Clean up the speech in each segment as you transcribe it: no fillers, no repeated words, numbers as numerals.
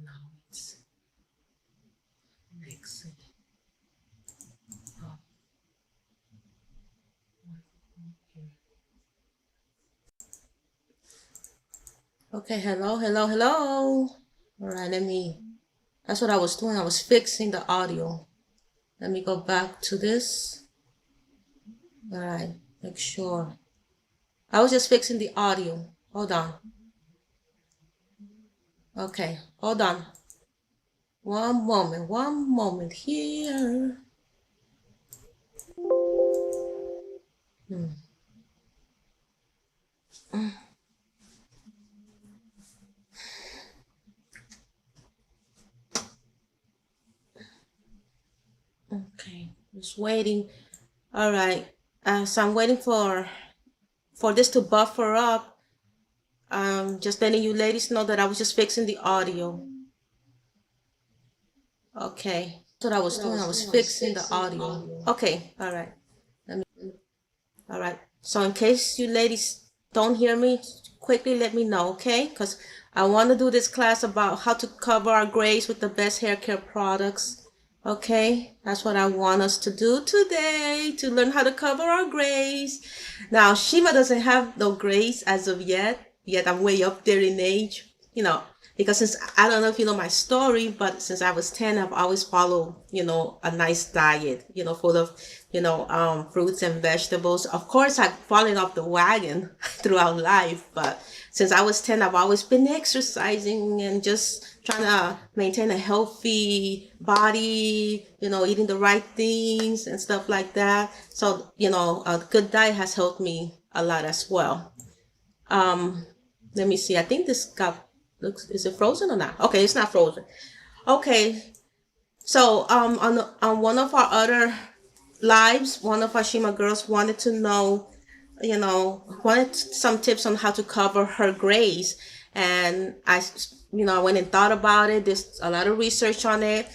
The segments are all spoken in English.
Now it's mixing up. Okay, hello, hello, hello. All right, that's what I was doing. I was fixing the audio. Let me go back to this. All right, make sure. I was just fixing the audio. Hold on. Okay, hold on. One moment here. Okay, just waiting. All right, so I'm waiting for this to buffer up. Just letting you ladies know that I was just fixing the audio. Okay, that's what I was doing. I was fixing the audio. Okay, all right. All right. So in case you ladies don't hear me, quickly let me know, okay? Because I want to do this class about how to cover our grays with the best hair care products. Okay, that's what I want us to do today, to learn how to cover our grays. Now, Shima doesn't have no grays as of yet I'm way up there in age, because since I don't know if you know my story, but since I was 10, I've always followed, a nice diet, full of, fruits and vegetables. Of course, I've fallen off the wagon throughout life, but since I was 10, I've always been exercising and just trying to maintain a healthy body, eating the right things and stuff like that. So, a good diet has helped me a lot as well. Let me see. I think this is it frozen or not? Okay, it's not frozen. Okay. So, on one of our other lives, one of our Shima girls wanted to know, wanted some tips on how to cover her grays. And I went and thought about it. There's a lot of research on it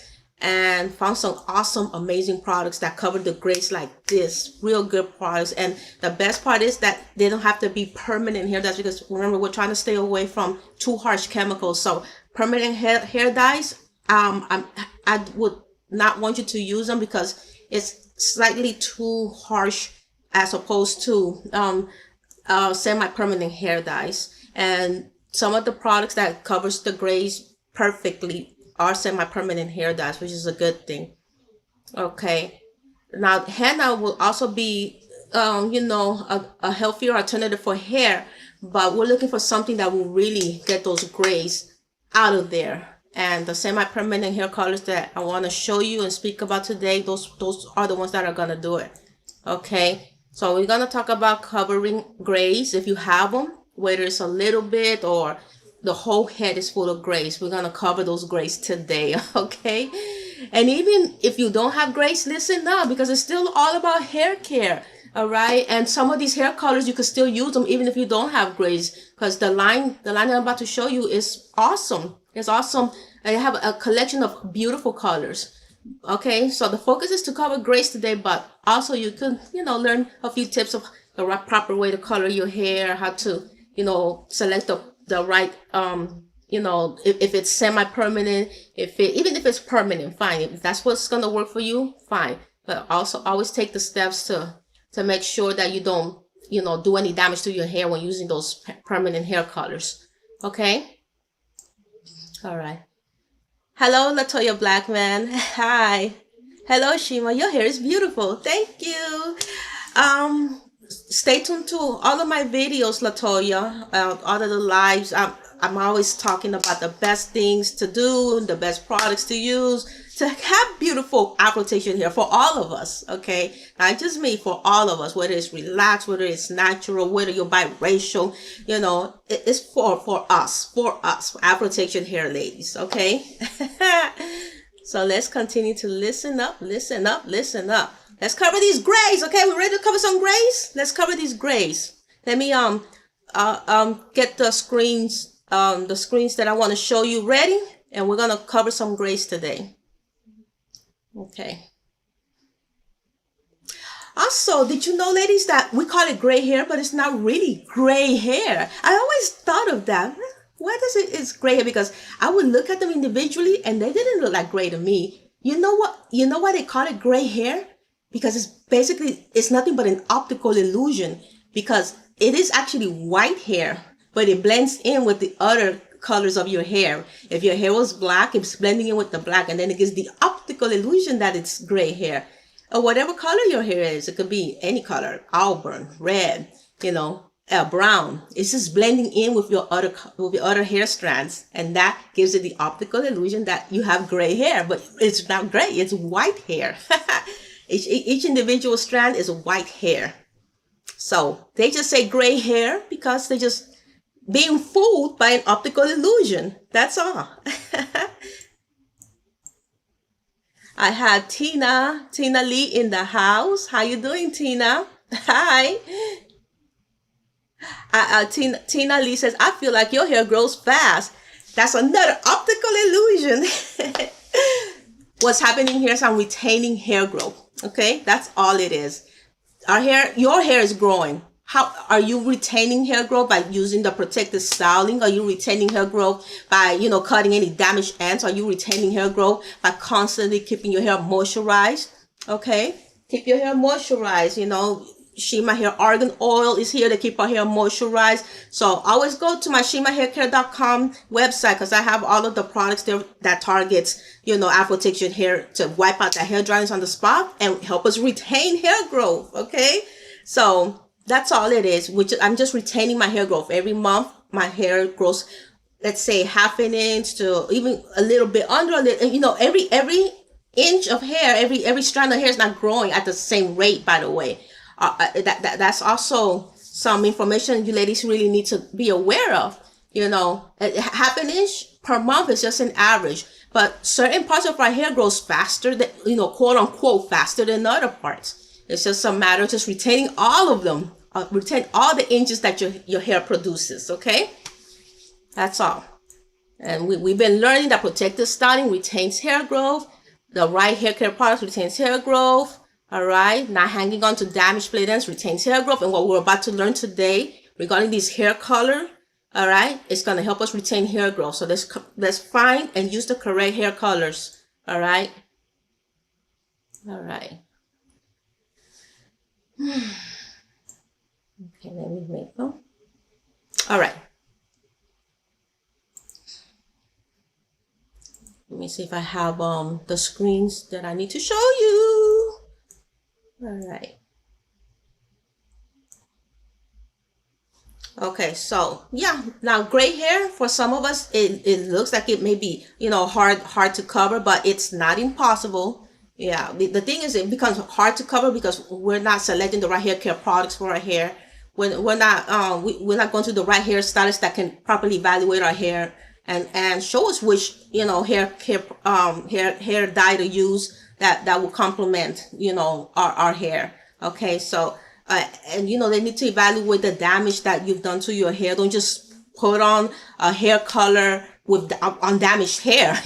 and found some awesome, amazing products that cover the grays like this. Real good products. And the best part is that they don't have to be permanent hair dyes, because remember, we're trying to stay away from too harsh chemicals. So permanent hair dyes, I would not want you to use them because it's slightly too harsh as opposed to semi-permanent hair dyes. And some of the products that covers the grays perfectly are semi-permanent hair dyes, which is a good thing. Okay. Now, henna will also be, a healthier alternative for hair, but we're looking for something that will really get those grays out of there. And the semi-permanent hair colors that I want to show you and speak about today, those are the ones that are going to do it. Okay. So we're going to talk about covering grays if you have them, whether it's a little bit or the whole head is full of grays. We're going to cover those grays today, okay? And even if you don't have grays, listen up, because it's still all about hair care, all right? And some of these hair colors, you can still use them even if you don't have grays, because the line that I'm about to show you is awesome. It's awesome. I have a collection of beautiful colors. Okay, so the focus is to cover grays today, but also you can, learn a few tips of the proper way to color your hair, how to, select the right, if it's semi-permanent, even if it's permanent, fine. If that's what's going to work for you, fine. But also always take the steps to make sure that you don't, do any damage to your hair when using those permanent hair colors. Okay? All right. Hello, Latoya Blackman. Hi. Hello, Shima. Your hair is beautiful. Thank you. Stay tuned to all of my videos, Latoya. All of the lives. I'm always talking about the best things to do, the best products to use to have beautiful application hair for all of us. Okay, not just me, for all of us. Whether it's relaxed, whether it's natural, whether you're biracial, it's for us, for application hair, ladies. Okay. So let's continue to listen up, listen up, listen up. Let's cover these grays. Okay, we ready to cover some grays? Let's cover these grays. Let me get the screens that I want to show you ready, and we're gonna cover some grays today. Okay. Also, did you know, ladies, that we call it gray hair, but it's not really gray hair? I always thought of that. Why does it's gray hair? Because I would look at them individually and they didn't look like gray to me. You know what? You know why they call it gray hair? Because it's nothing but an optical illusion, because it is actually white hair, but it blends in with the other colors of your hair. If your hair was black, it's blending in with the black, and then it gives the optical illusion that it's gray hair. Or whatever color your hair is, it could be any color, auburn, red, brown. It's just blending in with your other hair strands, and that gives it the optical illusion that you have gray hair, but it's not gray, it's white hair. Each individual strand is white hair. So they just say gray hair because they just being fooled by an optical illusion. That's all. I have Tina Lee in the house. How you doing, Tina? Hi. Tina Lee says, I feel like your hair grows fast. That's another optical illusion. What's happening here is I'm retaining hair growth. Okay, that's all it is. Your hair is growing. How are you retaining hair growth? By using the protective styling? Are you retaining hair growth by, cutting any damaged ends? Are you retaining hair growth by constantly keeping your hair moisturized? Okay, keep your hair moisturized. Shima Hair Argan Oil is here to keep our hair moisturized. So always go to my ShimaHairCare.com website, because I have all of the products there that targets, Afro textured hair to wipe out the hair dryness on the spot and help us retain hair growth. Okay, so that's all it is. I'm just retaining my hair growth. Every month, my hair grows, let's say, half an inch to even a little bit under. Every inch of hair, every strand of hair is not growing at the same rate, by the way. That's also some information you ladies really need to be aware of. Half an inch per month is just an average, but certain parts of our hair grows faster than, quote unquote, faster than other parts. It's just a matter of just retaining all of them, retain all the inches that your hair produces. Okay, that's all. And we've been learning that protective styling retains hair growth. The right hair care products retains hair growth. All right, not hanging on to damaged plait ends retains hair growth. And what we're about to learn today regarding these hair color, all right, it's going to help us retain hair growth. So let's find and use the correct hair colors. All right. All right. Okay, let me make them. All right. Let me see if I have the screens that I need to show you. All right. Okay, so yeah, now gray hair for some of us, it looks like it may be, hard to cover, but it's not impossible. Yeah, the thing is, it becomes hard to cover because we're not selecting the right hair care products for our hair. We're not going to the right hairstylist that can properly evaluate our hair and show us which hair dye to use that will complement our hair. Okay, so and they need to evaluate the damage that you've done to your hair. Don't just put on a hair color with on damaged hair.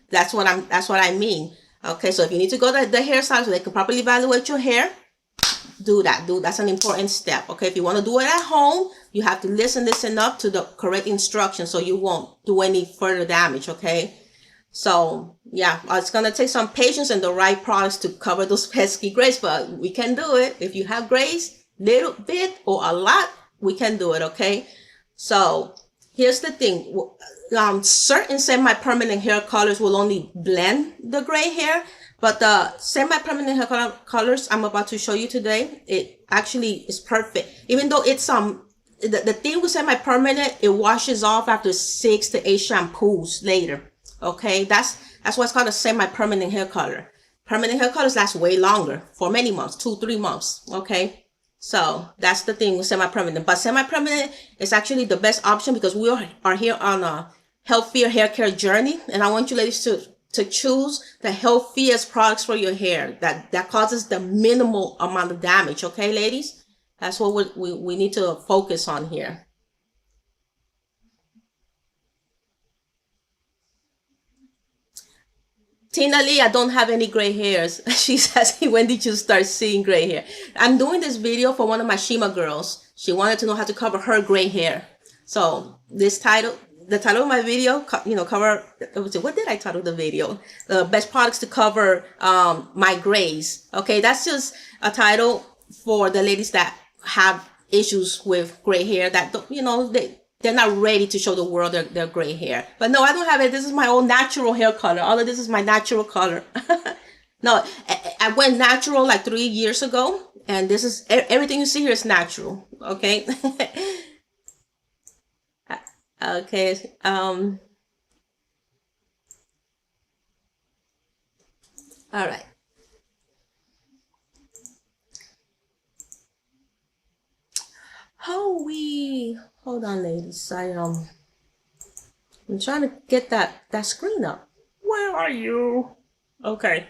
That's what I mean. Okay, so if you need to go to the hairstylist so they can properly evaluate your hair, do that. That's an important step. Okay, if you want to do it at home, you have to listen up to the correct instructions so you won't do any further damage. Okay, so yeah, it's gonna take some patience and the right products to cover those pesky grays, but we can do it. If you have grays, little bit or a lot, we can do it. Okay, so here's the thing. Certain semi-permanent hair colors will only blend the gray hair, but the semi-permanent hair colors I'm about to show you today, it actually is perfect. Even though it's the thing with semi-permanent, it washes off after 6 to 8 shampoos later. Okay, that's why it's called a semi-permanent hair color. Permanent hair colors last way longer, for many months, 2-3 months. Okay, so that's the thing with semi-permanent. But semi-permanent is actually the best option because we are here on a healthier hair care journey, and I want you ladies to choose the healthiest products for your hair that causes the minimal amount of damage. Okay, ladies, that's what we need to focus on here. Tina Lee, I don't have any gray hairs. She says, when did you start seeing gray hair? I'm doing this video for one of my Shima girls. She wanted to know how to cover her gray hair. So this title, the title of my video, cover, what did I title the video? The best products to cover my grays. Okay, that's just a title for the ladies that have issues with gray hair that, they're not ready to show the world their gray hair. But no, I don't have it. This is my own natural hair color. All of this is my natural color. No, I went natural like 3 years ago, and this is everything you see here is natural. Okay. Okay. All right. Hold on, ladies. I'm trying to get that screen up. Where are you? Okay.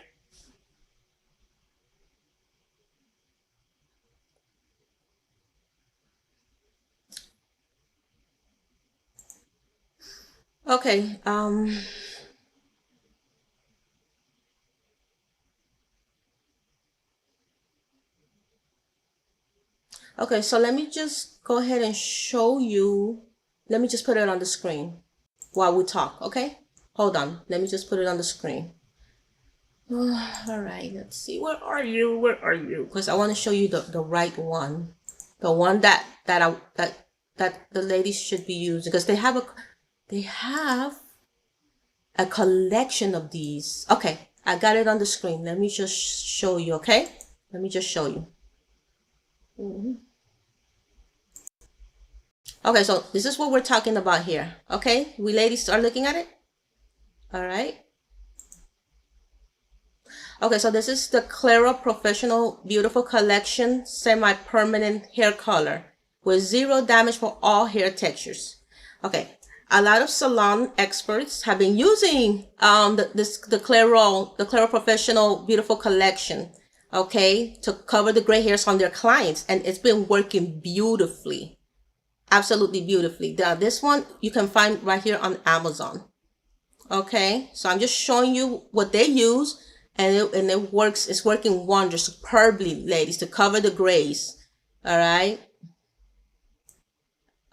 Okay. Okay, so let me just go ahead and show you. Let me just put it on the screen while we talk, okay? Hold on. Let me just put it on the screen. All right, let's see. Where are you? Where are you? Because I want to show you the right one. The one that the ladies should be using, because they have a collection of these. Okay, I got it on the screen. Let me just show you, okay? Let me just show you. Okay, so this is what we're talking about here. Okay, we ladies are looking at it. All right. Okay, so this is the Claro Professional Beautiful Collection Semi-Permanent Hair Color with zero damage for all hair textures. Okay, a lot of salon experts have been using the Claro Professional Beautiful Collection, okay, to cover the gray hairs on their clients, and it's been working beautifully. Absolutely beautifully. Now, this one you can find right here on Amazon. Okay, so I'm just showing you what they use, and it works. It's working wonders, superbly, ladies, to cover the grays. All right.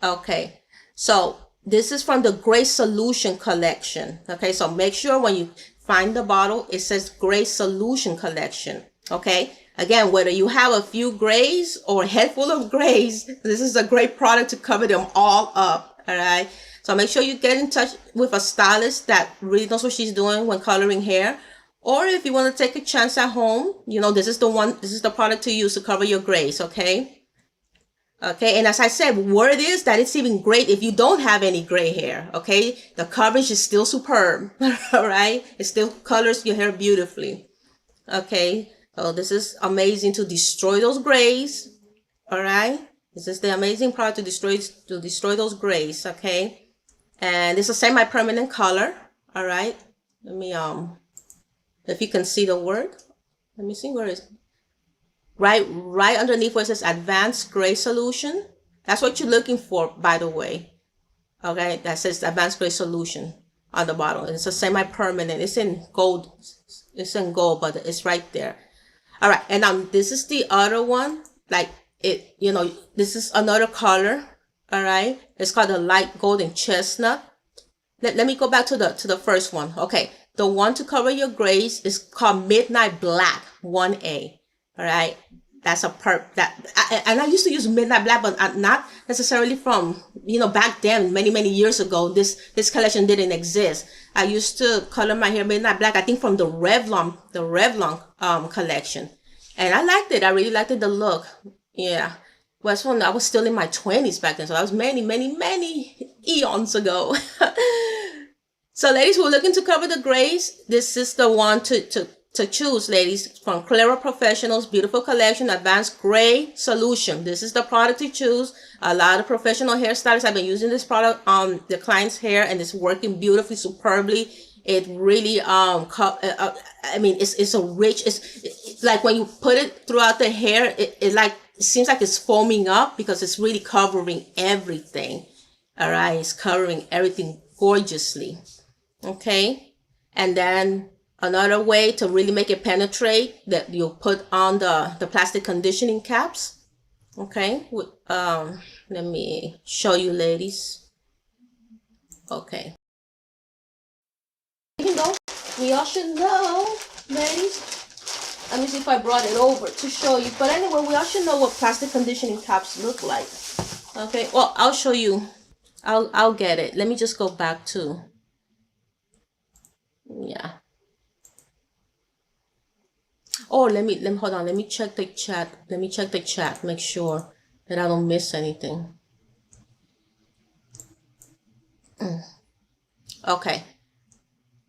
Okay, so this is from the Gray Solution Collection. Okay, so make sure when you find the bottle, it says Gray Solution Collection. Okay. Again, whether you have a few grays or a head full of grays, this is a great product to cover them all up. All right. So make sure you get in touch with a stylist that really knows what she's doing when coloring hair. Or if you want to take a chance at home, this is the product to use to cover your grays. Okay. Okay. And as I said, word is that it's even great if you don't have any gray hair. Okay. The coverage is still superb. All right. It still colors your hair beautifully. Okay. So this is amazing to destroy those grays. All right. This is the amazing product to destroy those grays. Okay. And this is a semi-permanent color. All right. Let me, if you can see the word, let me see, where is it? Right underneath where it says Advanced Gray Solution. That's what you're looking for, by the way. Okay. That says Advanced Gray Solution on the bottom. It's a semi-permanent. It's in gold. It's in gold, but it's right there. All right, and now this is the other one. Like this is another color. All right, it's called the light golden chestnut. Let me go back to the first one. Okay, the one to cover your grays is called Midnight Black 1A. All right, that's and I used to use Midnight Black, but not necessarily from back then, many years ago. This collection didn't exist. I used to color my hair Midnight Black, I think from the Revlon collection. And I liked it. I really liked it, the look. Yeah. Well, it's when I was still in my 20s back then. So that was many eons ago. So ladies who are looking to cover the grays, this is the one to choose, ladies, from Claro Professional's Beautiful Collection Advanced Gray Solution. This is the product to choose. A lot of professional hairstylists have been using this product on their clients' hair, and it's working beautifully, superbly. It really, it's a rich, it's like when you put it throughout the hair, it seems like it's foaming up because it's really covering everything. All right. It's covering everything gorgeously. Okay. And then another way to really make it penetrate, that you'll put on the plastic conditioning caps. Okay, let me show you, ladies. Okay, you know, we all should know, ladies. Let me see if I brought it over to show you. But anyway, we all should know what plastic conditioning caps look like. Okay, well, I'll show you. I'll get it. Let me just go back to, yeah. Oh, let me hold on. Let me check the chat. Let me check the chat. Make sure that I don't miss anything. Okay.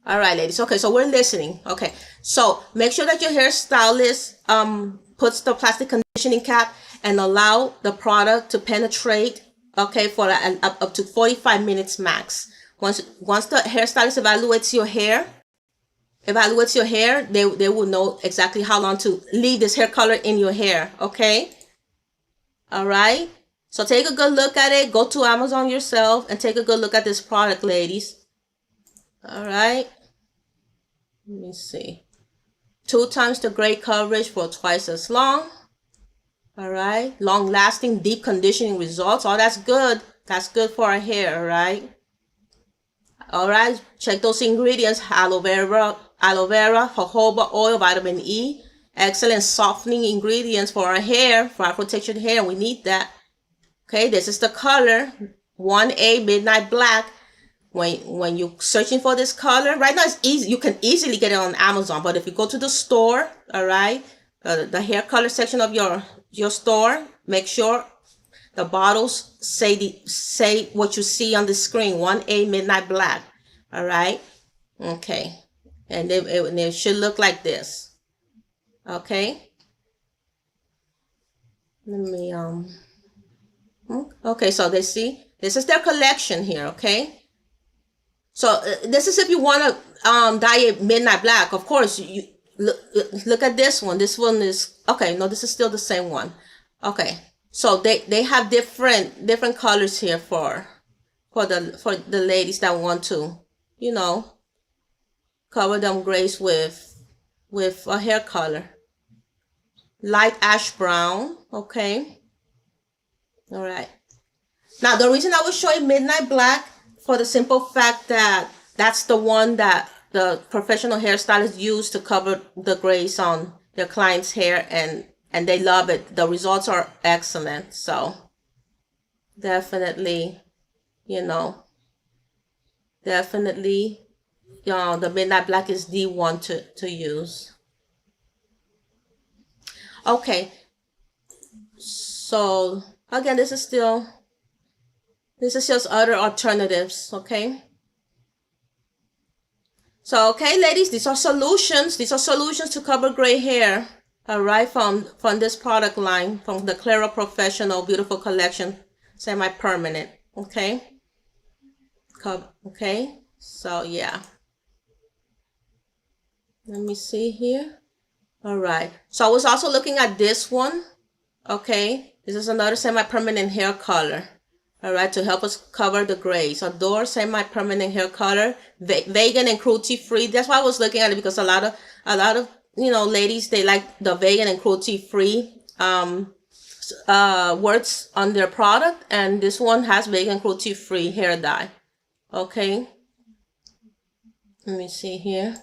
All right, ladies. Okay, so we're listening. Okay, so make sure that your hairstylist puts the plastic conditioning cap and allow the product to penetrate. Okay, for up to 45 minutes max. Once the hairstylist evaluates your hair, they will know exactly how long to leave this hair color in your hair. Okay. All right. So take a good look at it. Go to Amazon yourself and take a good look at this product, ladies. All right. Let me see. 2 times the gray coverage for twice as long. All right. Long lasting deep conditioning results. Oh, that's good. That's good for our hair. All right. All right. Check those ingredients. Aloe vera, jojoba oil, vitamin E. Excellent softening ingredients for our hair, for our protected hair. We need that. Okay. This is the color 1A Midnight Black. When you're searching for this color, right now it's easy. You can easily get it on Amazon. But if you go to the store, all right, the hair color section of your store, make sure the bottles say what you see on the screen. 1A Midnight Black. All right. Okay. And it should look like this. Okay. Let me okay, so they see this is their collection here. Okay. So this is if you want to dye it midnight black. Of course, you look at this one. This one is okay. No, this is still the same one. Okay, so they have different colors here for the ladies that want to, you know, cover them grays with a hair color. Light ash brown. Okay. All right. Now the reason I was showing midnight black, for the simple fact that that's the one that the professional hairstylists use to cover the grays on their clients' hair, and they love it. The results are excellent. So definitely, you know, definitely, the midnight black is the one to use. Okay, so again, this is just other alternatives. Okay. So, okay, ladies, these are solutions. These are solutions to cover gray hair. All right, from this product line, from the Claro Professional Beautiful Collection, semi-permanent. Okay. Okay. So yeah. Let me see here. All right. So I was also looking at this one. Okay. This is another semi-permanent hair color. All right, to help us cover the grays. Adore semi-permanent hair color, vegan and cruelty-free. That's why I was looking at it, because a lot of ladies, they like the vegan and cruelty-free words on their product, and this one has vegan cruelty-free hair dye. Okay, let me see here.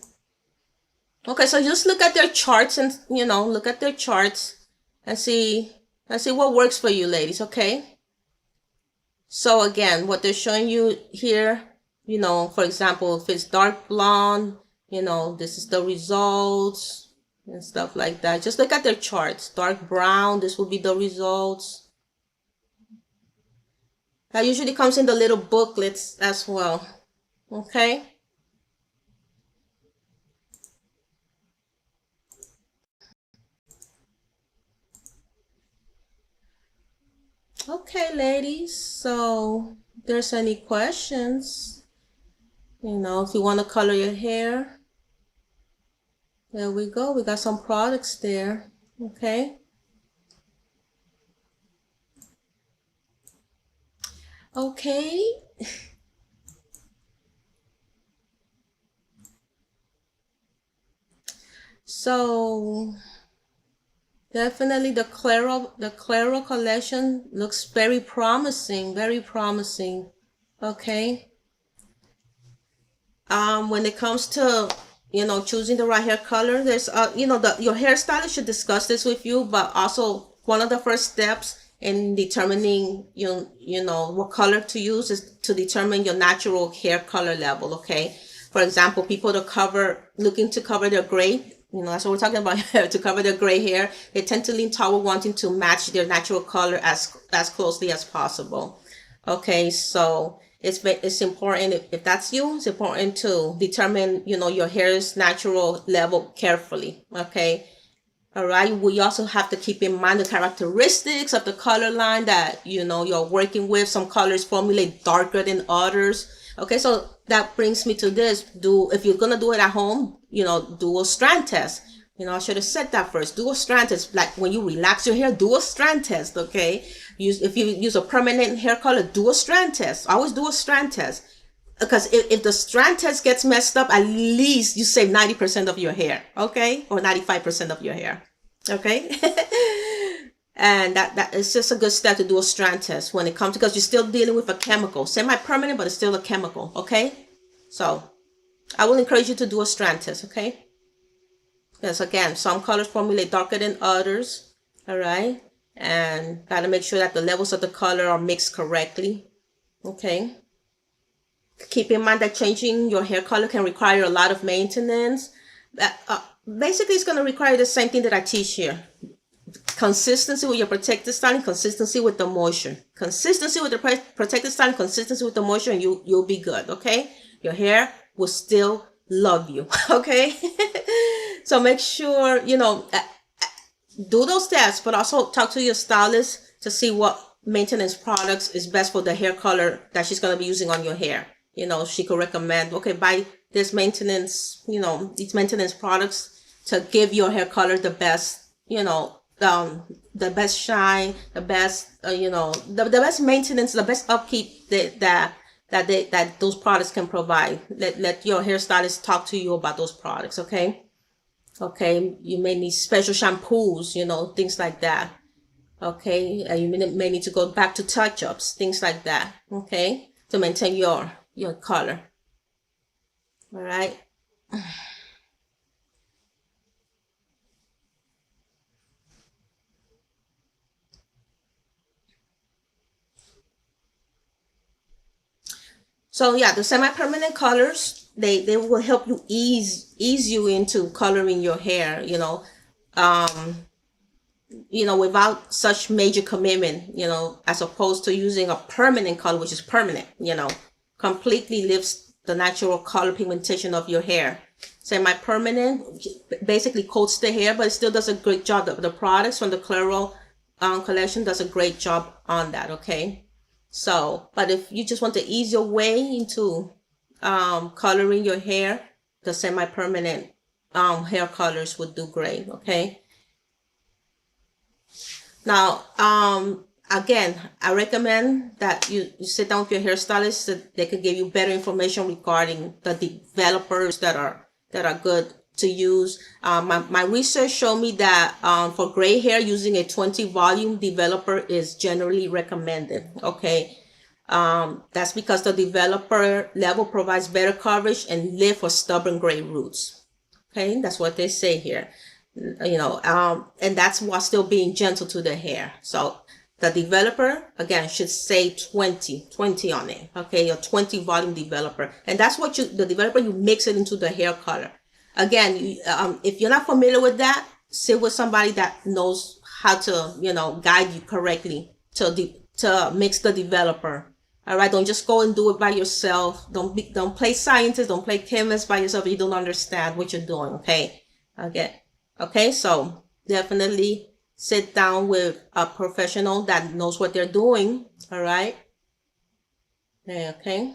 Okay, so just look at their charts and look at their charts and see what works for you, ladies. Okay. So again, what they're showing you here, for example, if it's dark blonde, this is the results and stuff like that. Just look at their charts. Dark brown, this will be the results. That usually comes in the little booklets as well. Okay. Okay, ladies. So if there's any questions, if you want to color your hair, there we go. We got some products there. Okay. Okay. So Definitely the Claro collection looks very promising, very promising. Okay. When it comes to choosing the right hair color, there's your hairstylist should discuss this with you, but also one of the first steps in determining what color to use is to determine your natural hair color level. Okay. For example, people looking to cover their gray, that's what we're talking about here, to cover their gray hair, they tend to lean toward wanting to match their natural color as closely as possible. Okay, so it's important, if that's you, it's important to determine your hair's natural level carefully. Okay. All right. We also have to keep in mind the characteristics of the color line that you're working with. Some colors formulate darker than others. Okay, so that brings me to this. If you're gonna do it at home, do a strand test. I should have said that first. Do a strand test. Like when you relax your hair, do a strand test. Okay. If you use a permanent hair color, do a strand test. Always do a strand test. Because if the strand test gets messed up, at least you save 90% of your hair, okay? Or 95% of your hair, okay? And that is just a good step to do a strand test when it comes, because you're still dealing with a chemical. Semi-permanent, but it's still a chemical, okay? So I will encourage you to do a strand test, okay? Because again, some colors formulate darker than others, all right? And gotta make sure that the levels of the color are mixed correctly, okay? Keep in mind that changing your hair color can require a lot of maintenance. Basically, it's going to require the same thing that I teach here. Consistency with your protective styling, consistency with the moisture. Consistency with the protective styling, consistency with the moisture, and you'll be good, okay? Your hair will still love you, okay? So make sure, do those tests, but also talk to your stylist to see what maintenance products is best for the hair color that she's going to be using on your hair. She could recommend, okay, buy this these maintenance products to give your hair color the best, the best shine, the best, the best maintenance, the best upkeep that those products can provide. Let your hairstylist talk to you about those products, okay? Okay, you may need special shampoos, things like that. Okay, you may need to go back to touch-ups, things like that. Okay, to maintain your color. All right. So yeah, the semi-permanent colors, they will help you ease you into coloring your hair, without such major commitment, as opposed to using a permanent color, which is permanent, completely lifts the natural color pigmentation of your hair. Semi-permanent basically coats the hair, but it still does a great job. The products from the Claro collection does a great job on that, okay? So, but if you just want to ease your way into coloring your hair, the semi-permanent hair colors would do great, okay? Now, again, I recommend that you sit down with your hairstylist so they can give you better information regarding the developers that are good to use. My research showed me that for gray hair, using a 20 volume developer is generally recommended. Okay. That's because the developer level provides better coverage and lift for stubborn gray roots. Okay. That's what they say here. And that's while still being gentle to the hair. So the developer, again, should say 20 on it. Okay, a 20 volume developer. And that's what the developer, you mix it into the hair color. Again, if you're not familiar with that, sit with somebody that knows how to, guide you correctly to mix the developer. All right, don't just go and do it by yourself. Don't play scientist, don't play chemist by yourself if you don't understand what you're doing. Okay, okay, so definitely sit down with a professional that knows what they're doing. All right. Okay.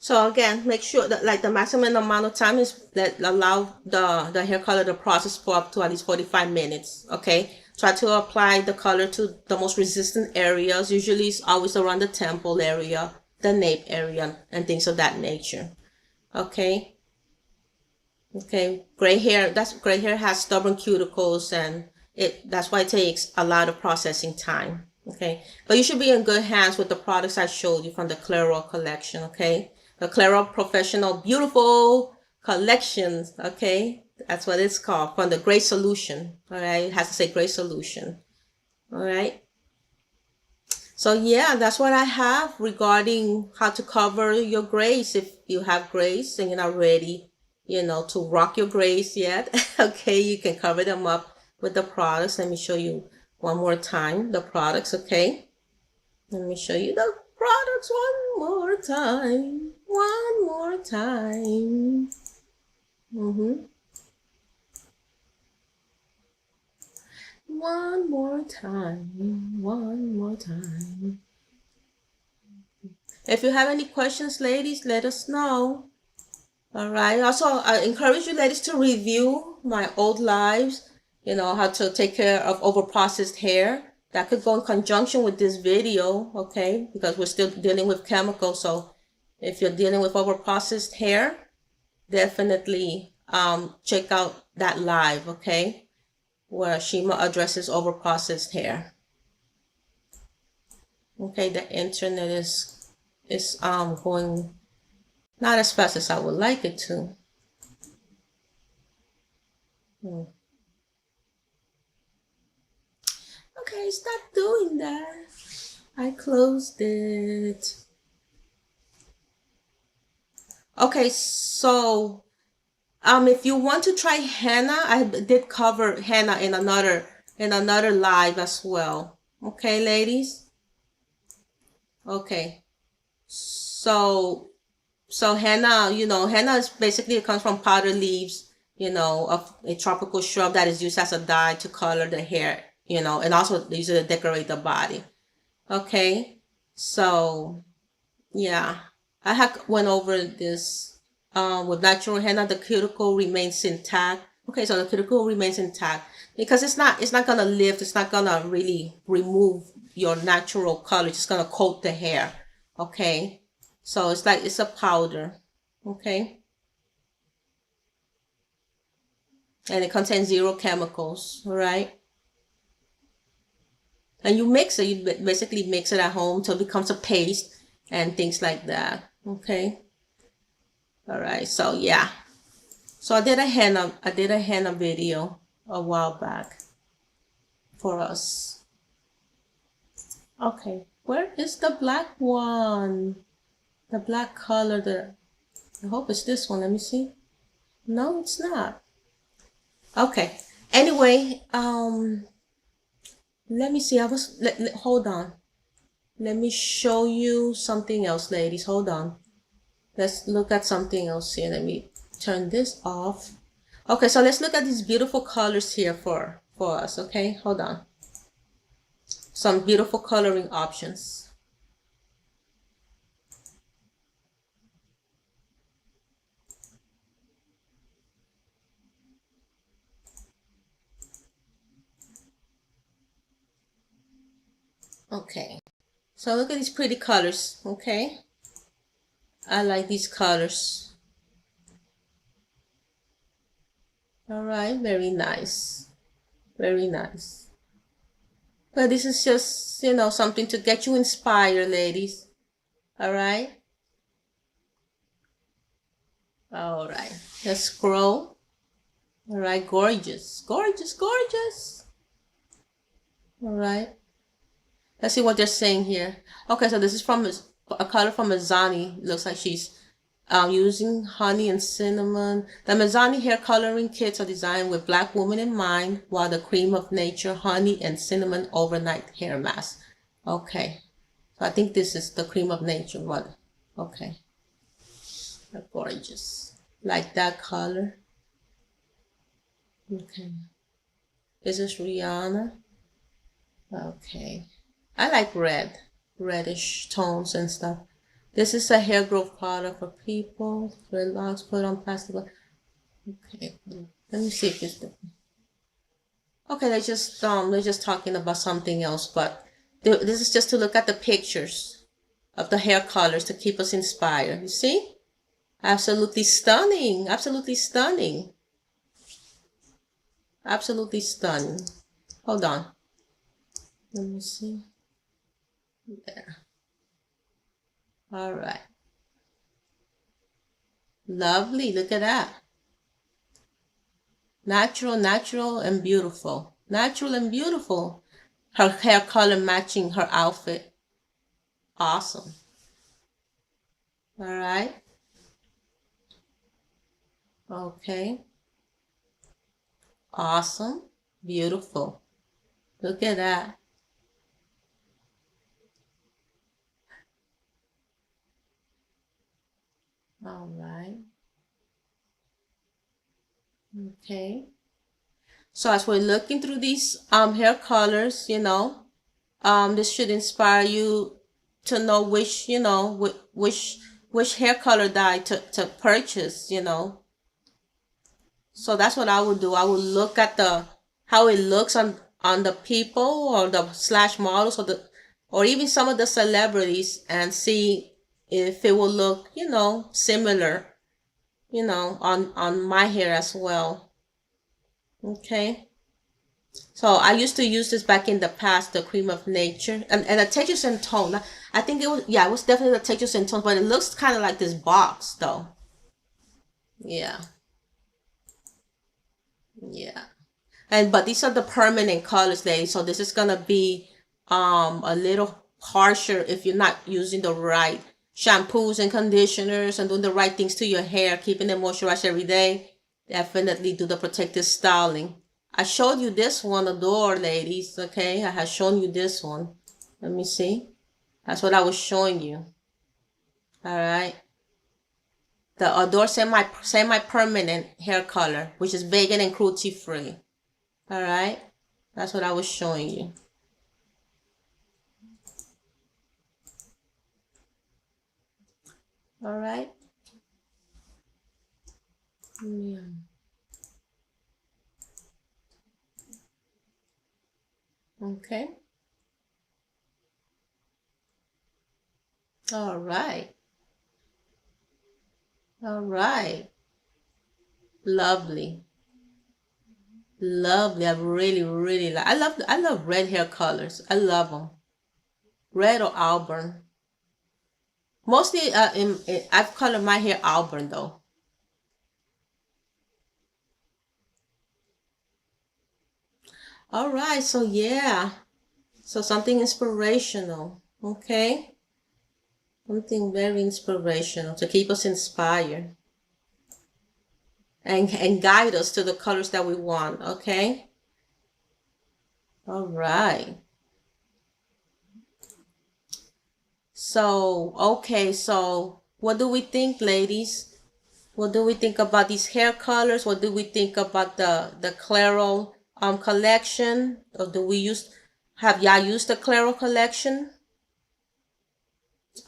So again, make sure that like the maximum amount of time is that allow the hair color to process for up to at least 45 minutes. Okay. Try to apply the color to the most resistant areas. Usually it's always around the temple area, the nape area, and things of that nature. Okay. Okay. Gray hair has stubborn cuticles, and that's why it takes a lot of processing time. Okay. But you should be in good hands with the products I showed you from the Clairol collection. Okay. The Clairol Professional Beautiful Collections. Okay. That's what it's called, from the Great Solution. All right. It has to say Great Solution. All right. So yeah, that's what I have regarding how to cover your grays. If you have grays and you're not ready, to rock your grays yet, okay, you can cover them up with the products. Let me show you one more time the products, okay? Let me show you the products one more time. One more time. One more time. One more time. If you have any questions, ladies, let us know. All right. Also, I encourage you ladies to review my old lives, how to take care of overprocessed hair. That could go in conjunction with this video, okay? Because we're still dealing with chemicals. So if you're dealing with overprocessed hair, definitely check out that live, okay? Where Shima addresses overprocessed hair. Okay, the internet is going not as fast as I would like it to. Okay, stop doing that. I closed it. Okay, so if you want to try henna, I did cover henna in another live as well. Okay, ladies? Okay. So henna, henna is basically, it comes from powder leaves, of a tropical shrub that is used as a dye to color the hair, and also they use it to decorate the body. Okay. So yeah, I have went over this with natural henna. The cuticle remains intact. Okay, so the cuticle remains intact because it's not gonna lift. It's not gonna really remove your natural color. It's just gonna coat the hair. Okay, so it's a powder. Okay, and it contains 0 chemicals. All right. And you mix it. You basically mix it at home until it becomes a paste and things like that. Okay. All right. So yeah. So I did a henna video a while back for us. Okay. Where is the black one? The black color. I hope it's this one. Let me see. No, it's not. Okay. Anyway, let me see. Hold on. Let me show you something else, ladies. Hold on. Let's look at something else here. Let me turn this off. Okay, so let's look at these beautiful colors here for us. Okay, hold on. Some beautiful coloring options. Okay, so look at these pretty colors. Okay, I like these colors. All right, very nice. Very nice. But this is just, something to get you inspired, ladies. All right. All right. Let's scroll. All right. Gorgeous. Gorgeous. Gorgeous. All right. Let's see what they're saying here. Okay, so this is from a color from Mizani. Looks like she's using honey and cinnamon. The Mizani hair coloring kits are designed with Black women in mind, while the Cream of Nature honey and cinnamon overnight hair mask. Okay, so I think this is the Cream of Nature one. Okay, they're gorgeous. Like that color. Okay, this is Rihanna. Okay, I like reddish tones and stuff. This is a hair growth product for people. Dreadlocks, put on plastic. Okay, let me see if it's the. Okay, they're just talking about something else, but this is just to look at the pictures of the hair colors to keep us inspired. You see? Absolutely stunning. Absolutely stunning. Absolutely stunning. Hold on. Let me see. There. All right. Lovely. Look at that. Natural, natural, and beautiful. Natural and beautiful. Her hair color matching her outfit. Awesome. All right. Okay. Awesome. Beautiful. Look at that. All right. Okay. So as we're looking through these hair colors, this should inspire you to know which hair color dye to purchase. So that's what I would do. I would look at the how it looks on the people or the slash models or even some of the celebrities and see if it will look, similar, on my hair as well. Okay. So I used to use this back in the past, the Cream of Nature, and the Texture and Tone. I think it was definitely the Texture and Tone, but it looks kind of like this box though. Yeah, yeah. But these are the permanent colors, ladies. So this is gonna be a little harsher if you're not using the right shampoos and conditioners and doing the right things to your hair, keeping them moisturized every day. Definitely do the protective styling. I showed you this one, Adore, ladies. Okay, I have shown you this one. Let me see. That's what I was showing you. All right. The Adore semi permanent hair color, which is vegan and cruelty free. All right. That's what I was showing you. All right. Yeah. Okay. All right. All right. Lovely. Lovely. I really, really like. I love red hair colors. I love them. Red or auburn. Mostly, I've colored my hair auburn though. All right. So yeah. So something inspirational. Okay. Something very inspirational to keep us inspired and guide us to the colors that we want. Okay. All right. So, okay, so what do we think, ladies? What do we think about these hair colors? What do we think about the Claro collection? Or have y'all used the Claro collection?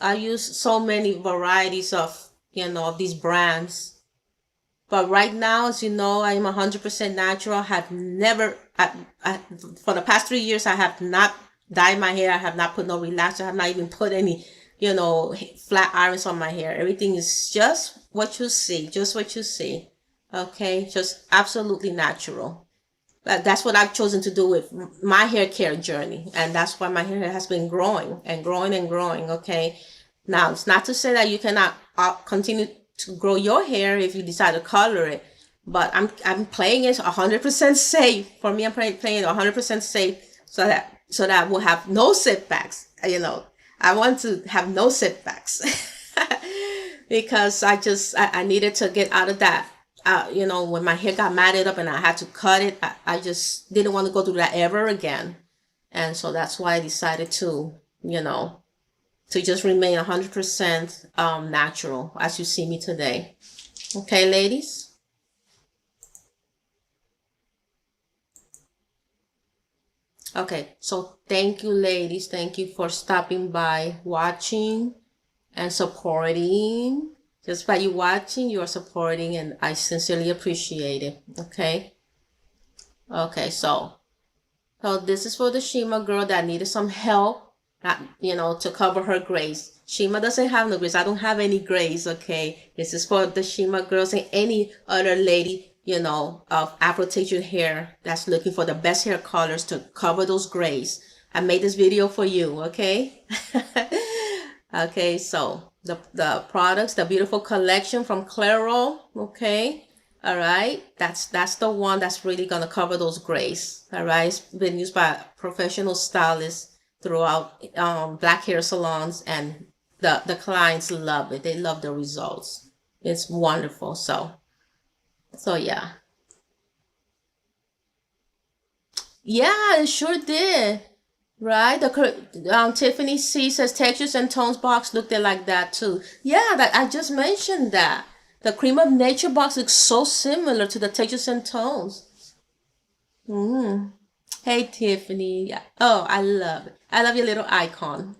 I use so many varieties of these brands. But right now, as you know, I am 100% natural. I have never, for the past 3 years, I have not dyed my hair. I have not put no relaxer. I have not even put any, flat irons on my hair. Everything is just what you see, just what you see. Okay, just absolutely natural. That's what I've chosen to do with my hair care journey. And that's why my hair has been growing and growing and growing. Okay. Now, it's not to say that you cannot continue to grow your hair if you decide to color it, but I'm playing it 100% safe. For me, I'm playing it 100% safe so that we'll have no setbacks. I want to have no setbacks because I needed to get out of that. When my hair got matted up and I had to cut it, I just didn't want to go through that ever again. And so that's why I decided to just remain 100% natural as you see me today. Okay, ladies? Okay, so thank you, ladies. Thank you for stopping by, watching, and supporting. Just by you watching, you are supporting, and I sincerely appreciate it. Okay. Okay, so this is for the Shima girl that needed some help, to cover her grays. Shima doesn't have no grays. I don't have any grays, okay? This is for the Shima girls and any other lady, of Afro textured hair that's looking for the best hair colors to cover those grays. I made this video for you, okay? Okay, so the products, the beautiful collection from Clairol, okay? All right, that's the one that's really gonna cover those grays. All right, it's been used by professional stylists throughout black hair salons, and the clients love it. They love the results. It's wonderful. So yeah, it sure did. Right, Tiffany C says textures and tones box looked like that too. Yeah, that I just mentioned that. The Cream of Nature box looks so similar to the textures and tones. Hey, Tiffany. Yeah. Oh, I love it. I love your little icon.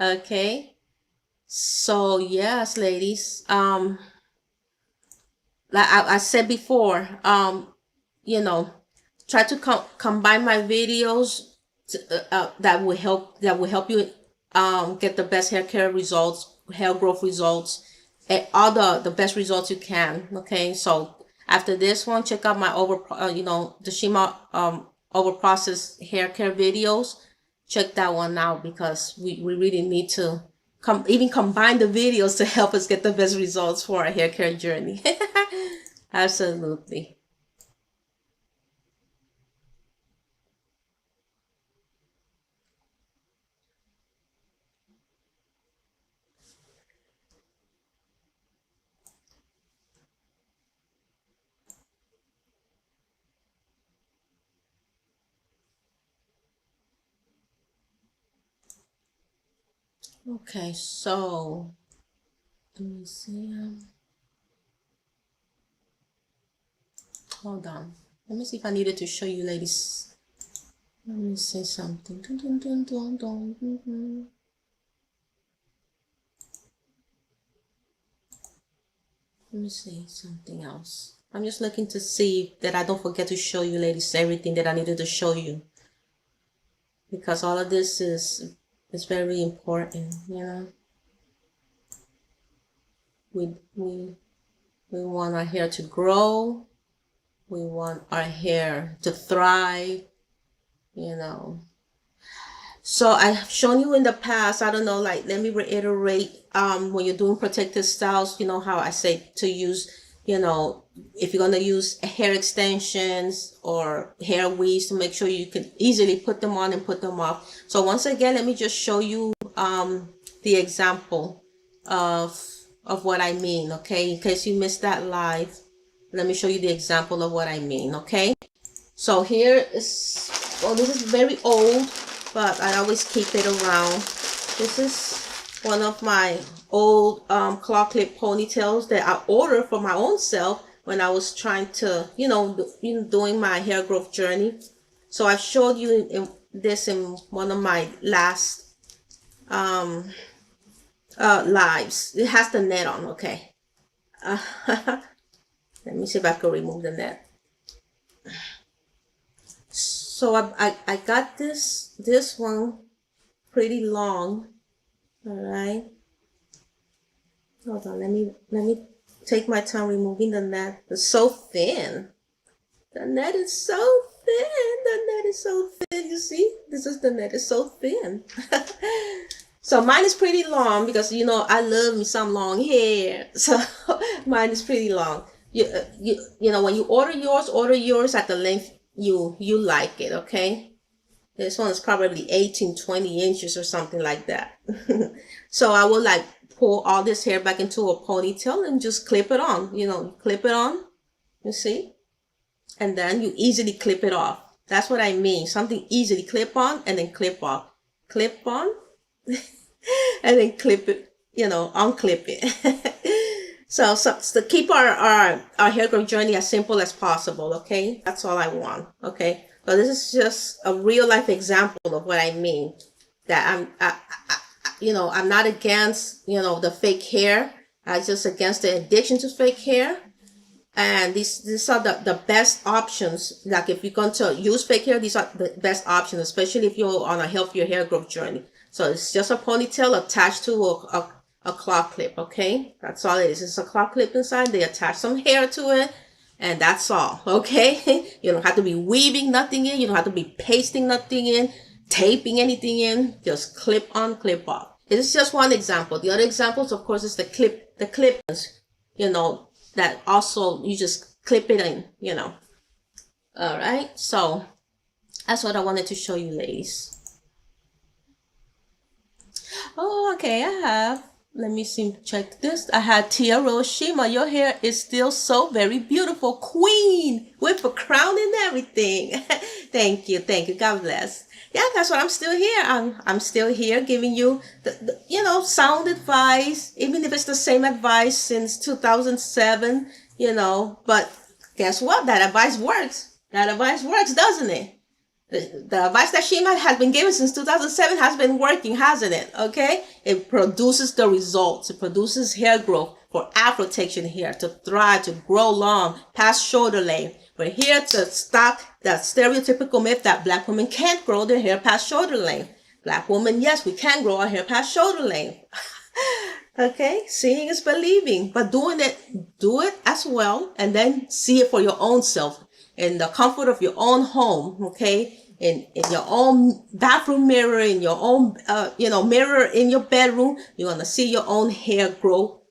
Okay. So yes, ladies. Like I said before, try to combine my videos that will help you get the best hair care results, hair growth results, and all the best results you can. Okay, so after this one, check out my the Shima over processed hair care videos. Check that one out, because we really need to even combine the videos to help us get the best results for our hair care journey. Absolutely. Okay, so let me see. Hold on. Let me see if I needed to show you ladies. Let me say something. Dun, dun, dun, dun, dun, dun, dun. Let me see something else. I'm just looking to see that I don't forget to show you ladies everything that I needed to show you, because all of this is very important. We want our hair to grow. We want our hair to thrive. So I've shown you in the past, I don't know, like, let me reiterate, when you're doing protective styles, how I say to use, if you're going to use hair extensions or hair weaves, to make sure you can easily put them on and put them off. So once again, let me just show you the example of what I mean, okay? In case you missed that live, let me show you the example of what I mean, okay? So here is, this is very old, but I always keep it around. This is one of my old claw clip ponytails that I ordered for my own self when I was trying to, doing my hair growth journey. So I've showed you this in one of my last lives. It has the net on, okay. Let me see if I can remove the net. So I got this one pretty long. All right. Hold on. Let me take my time removing the net. It's so thin. The net is so thin. The net is so thin. You see, the net is so thin. So mine is pretty long, because I love me some long hair. So mine is pretty long. When you order yours at the length you like it, okay? This one is probably 18-20 inches or something like that. So I will like pull all this hair back into a ponytail and just clip it on, clip it on, you see? And then you easily clip it off. That's what I mean. Something easily clip on and then clip off. Clip on and then clip it, unclip it. So to keep our hair growth journey as simple as possible, okay? That's all I want, okay? So this is just a real life example of what I mean. That I'm not against, the fake hair. I just against the addiction to fake hair. And these are the best options. Like if you're going to use fake hair, these are the best options, especially if you're on a healthier hair growth journey. So it's just a ponytail attached to a claw clip, okay? That's all it is. It's a claw clip inside. They attach some hair to it, and that's all, okay? You don't have to be weaving nothing in. You don't have to be pasting nothing in, taping anything in. Just clip on, clip off. It's just one example. The other examples, of course, is the clip-ins, that also you just clip it in, All right. So that's what I wanted to show you, ladies. Oh, okay. I have. Let me see. Check this. I had Tia Rose Shima. Your hair is still so very beautiful. Queen with a crown and everything. Thank you. Thank you. God bless. Yeah, that's what I'm still here. I'm still here giving you the sound advice, even if it's the same advice since 2007, but guess what? That advice works. That advice works, doesn't it? The advice that Shima has been given since 2007 has been working, hasn't it? Okay? It produces the results. It produces hair growth for Afro-Texan hair to thrive, to grow long, past shoulder length. We're here to stop that stereotypical myth that Black women can't grow their hair past shoulder length. Black women, yes, we can grow our hair past shoulder length. Okay? Seeing is believing. But do it as well, and then see it for your own self in the comfort of your own home, okay? In your own bathroom mirror, in your own, mirror in your bedroom. You want to see your own hair grow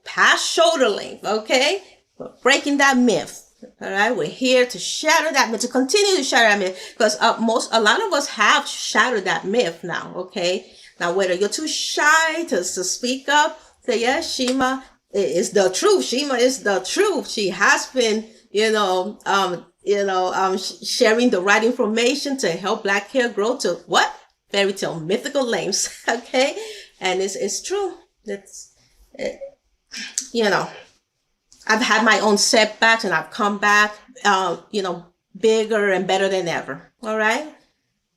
past shoulder length, okay? We're breaking that myth. All right, we're here to shatter that myth, to continue to shatter that myth, because a lot of us have shattered that myth now. Okay, now whether you're too shy to speak up, say yes, Shima is the truth. Shima is the truth. She has been, sharing the right information to help Black hair grow to what? Fairy tale mythical lengths. Okay, and it's true. I've had my own setbacks and I've come back, bigger and better than ever. All right.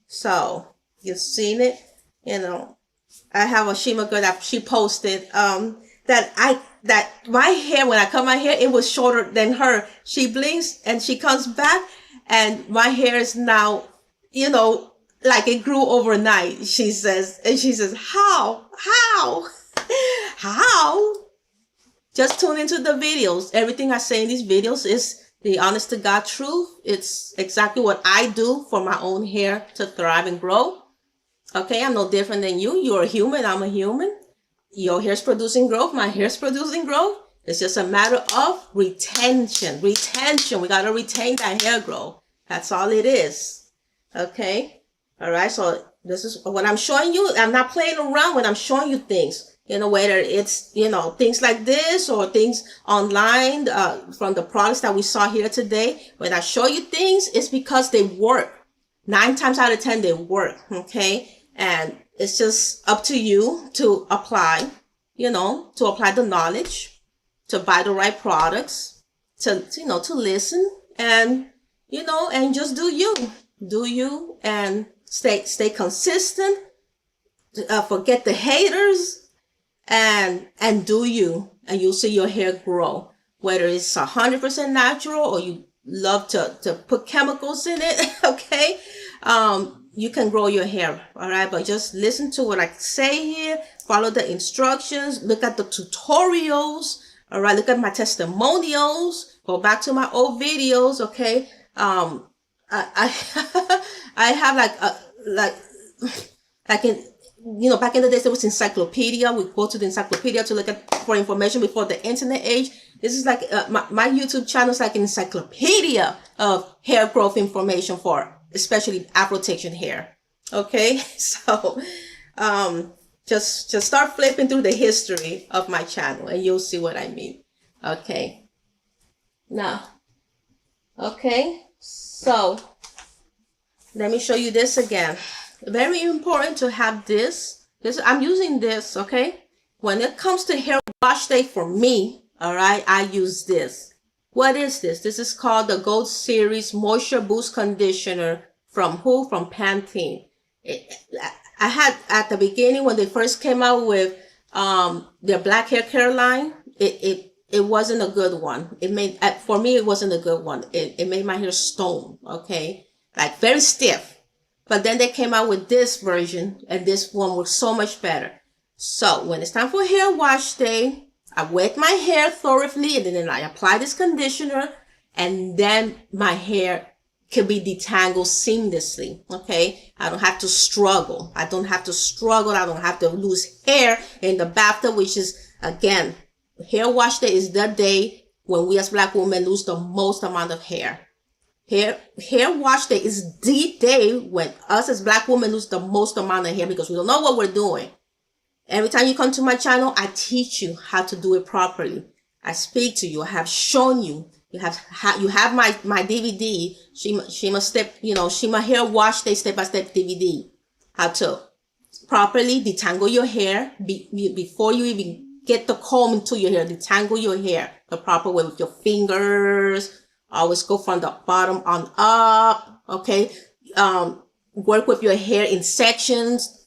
So you've seen it, I have a Shima girl that she posted, that my hair, when I cut my hair, it was shorter than her. She blinks and she comes back and my hair is now, like it grew overnight. She says, how? Just tune into the videos. Everything I say in these videos is the honest to God truth. It's exactly what I do for my own hair to thrive and grow. Okay, I'm no different than you. You're a human. I'm a human. Your hair's producing growth. My hair's producing growth. It's just a matter of retention. We got to retain that hair growth. That's all it is. Okay. All right. So this is what I'm showing you. I'm not playing around when I'm showing you things. Whether it's, things like this or things online, from the products that we saw here today. When I show you things, it's because they work. 9 times out of 10, they work. Okay. And it's just up to you to apply, to apply the knowledge, to buy the right products, to listen and, and just do you and stay consistent. Forget the haters. And do you, and you'll see your hair grow, whether it's 100% natural or you love to put chemicals in it. Okay. You can grow your hair. All right. But just listen to what I say here, follow the instructions, look at the tutorials. All right. Look at my testimonials, go back to my old videos. Okay. I have back in the days, there was encyclopedia. We go to the encyclopedia to look for information before the internet age. This is like, my YouTube channel is like an encyclopedia of hair growth information for especially Afro-Texan hair. Okay. So, just start flipping through the history of my channel and you'll see what I mean. Okay. Now, okay. So let me show you this again. Very important to have this. I'm using this, okay? When it comes to hair wash day for me, all right, I use this. What is this? This is called the Gold Series Moisture Boost Conditioner from who? From Pantene. I had at the beginning when they first came out with their black hair care line, it wasn't a good one. It made, for me, it wasn't a good one. It made my hair stone, okay? Like very stiff. But then they came out with this version, and this one was so much better. So when it's time for hair wash day, I wet my hair thoroughly, and then I apply this conditioner, and then my hair can be detangled seamlessly, okay? I don't have to struggle. I don't have to lose hair in the bathtub, which is, again, hair wash day is the day when we as Black women lose the most amount of hair. Hair wash day is the day when us as Black women lose the most amount of hair because we don't know what we're doing. Every time you come to my channel, I teach you how to do it properly. I speak to you. I have shown you. You have my DVD, Shima Hair Wash Day step-by-step DVD. How to properly detangle your hair before you even get the comb into your hair. Detangle your hair the proper way with your fingers. Always go from the bottom on up. Okay. Work with your hair in sections.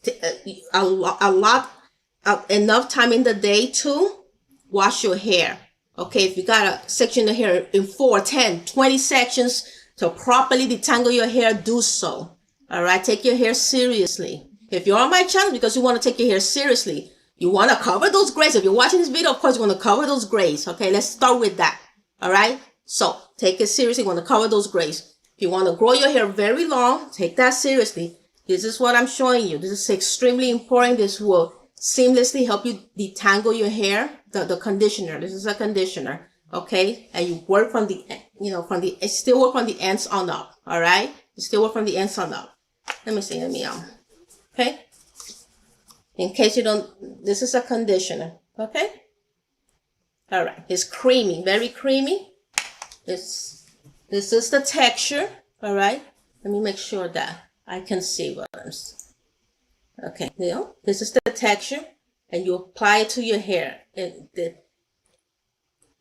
Enough time in the day to wash your hair. Okay, if you got a section of hair in 4, 10, 20 sections to properly detangle your hair, do so. All right, take your hair seriously. If you're on my channel because you want to take your hair seriously, you want to cover those grays. If you're watching this video, of course, you want to cover those grays. Okay, let's start with that. All right, so take it seriously. You want to cover those grays. If you want to grow your hair very long, take that seriously. This is what I'm showing you. This is extremely important. This will seamlessly help you detangle your hair. The conditioner. This is a conditioner. Okay. And you work from the, still work from the ends on up. All right. You still work from the ends on up. Let me see. Okay. In case you don't, this is a conditioner. Okay. All right. It's creamy, very creamy. This is the texture. All right. Let me make sure that I can see what I'm saying. Okay, this is the texture, and you apply it to your hair. And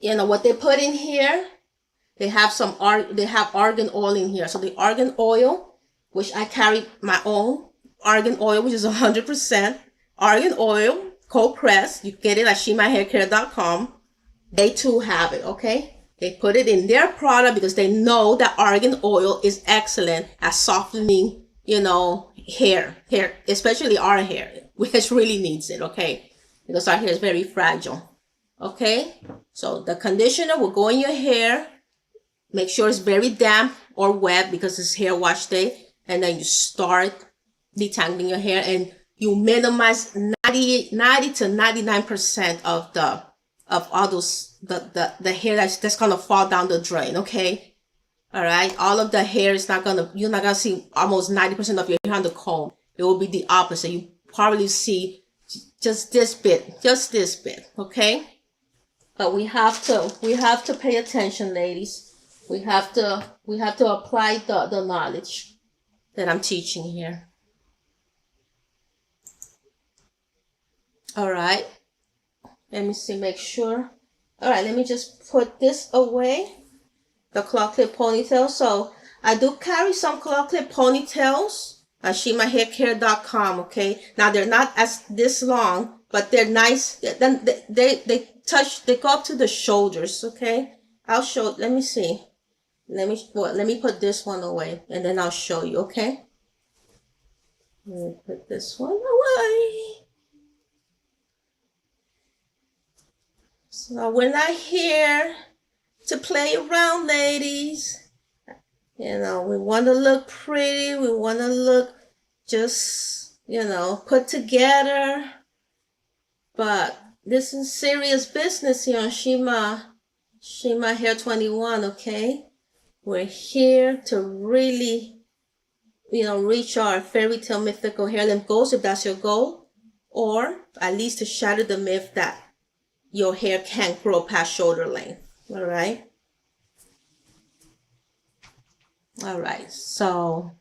what they put in here, they have argan oil in here. So the argan oil, which I carry my own argan oil, which is 100% argan oil, cold pressed. You get it at shimahaircare.com. They too have it. Okay, they put it in their product because they know that argan oil is excellent at softening, hair, especially our hair, which really needs it, okay? Because our hair is very fragile, okay? So the conditioner will go in your hair. Make sure it's very damp or wet because it's hair wash day. And then you start detangling your hair and you minimize 90 to 99% of all those, the hair that's going to fall down the drain, okay? All right. All of the hair is you're not going to see almost 90% of your hair on the comb. It will be the opposite. You probably see just this bit. Okay. But we have to pay attention, ladies. We have to apply the knowledge that I'm teaching here. All right. Let me see, make sure. All right. Let me just put this away. The claw clip ponytail. So I do carry some claw clip ponytails at shimahaircare.com. Okay. Now they're not as this long, but they're nice. Then they go up to the shoulders. Okay. I'll show. Let me see. Let me put this one away, and then I'll show you. Okay. Let me put this one away. So we're not here to play around, ladies. We want to look pretty. We want to look just, put together. But this is serious business here on Shima Hair 21, okay? We're here to really, reach our fairy tale mythical hair length goals if that's your goal. Or at least to shatter the myth that your hair can't grow past shoulder length. All right. All right. So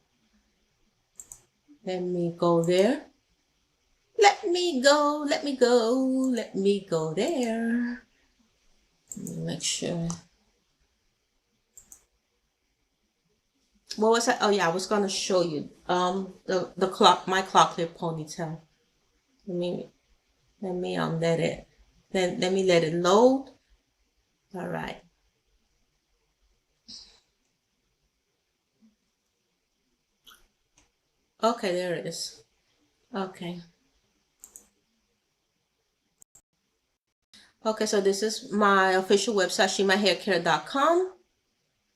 let me go there. Let me go there. Make sure. what was that? Oh yeah, I was gonna show you my claw clip ponytail. Let me let me let it load. All right. Okay, there it is. Okay. Okay, so this is my official website, shimahaircare.com.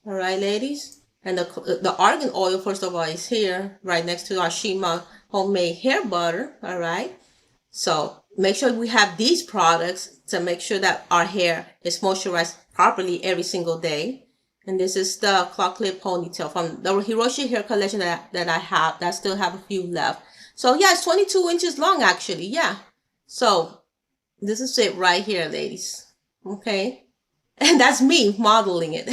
All right, ladies. And the argan oil, first of all, is here right next to our Shima homemade hair butter. All right. So make sure we have these products to make sure that our hair is moisturized properly every single day. And this is the claw clip ponytail from the Hiroshi hair collection that I have. That I still have a few left. So yeah, it's 22 inches long actually. Yeah. So this is it right here, ladies. Okay. And that's me modeling it.